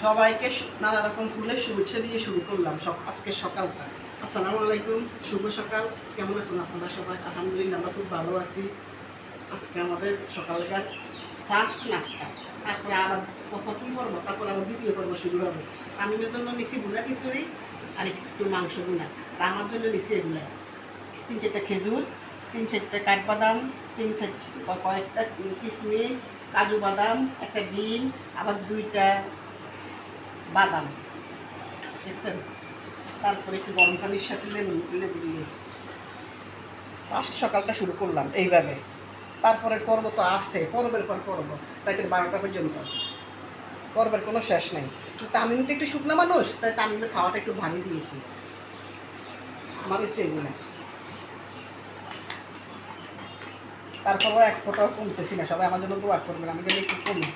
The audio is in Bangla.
সবাইকে নানা রকম ফুলের শুভেচ্ছা দিয়ে শুরু করলাম আজকের সকালটা। আসসালামু আলাইকুম, শুভ সকাল। কেমন আছেন আপনারা সবাই? আলহামদুলিল্লাহ আমরা খুব ভালো আছি। আজকে আমাদের সকালকার ফার্স্ট নাস্তা, তারপরে আবার প্রথম পর্ব, তারপর আবার দ্বিতীয় পর্ব শুরু হবে। আমিনের জন্য নিছি গুঁড়া খিচুড়ি আর একটু মাংস গুঁড়া, আর আমার জন্য নিছি এগুলা 3-4টা খেজুর, 3-4টা কাঠবাদাম, কয়েকটা কিশমিশ, কাজু বাদাম, একটা ডিম, আবার 2টা বাদাম, দেখছেন? তারপরে একটু গরম পানির সাথে লেবু দিয়ে ফার্স্ট সকালটা শুরু করলাম এইভাবে। তারপরে পর্ব তো আছে, পর্বের পর পর্ব, রাতের 12টা পর্যন্ত পর্বের কোনো শেষ নেই। তামিম তো একটু শুকনো মানুষ, তাই তামিমের খাওয়াটা একটু ভারী দিয়েছি। আমার হচ্ছে এগুলো, তারপরেও এক ফোটাও কমতেছি না। সবাই আমার জন্য দোয়া করবেন, আমি যেন একটু কমি।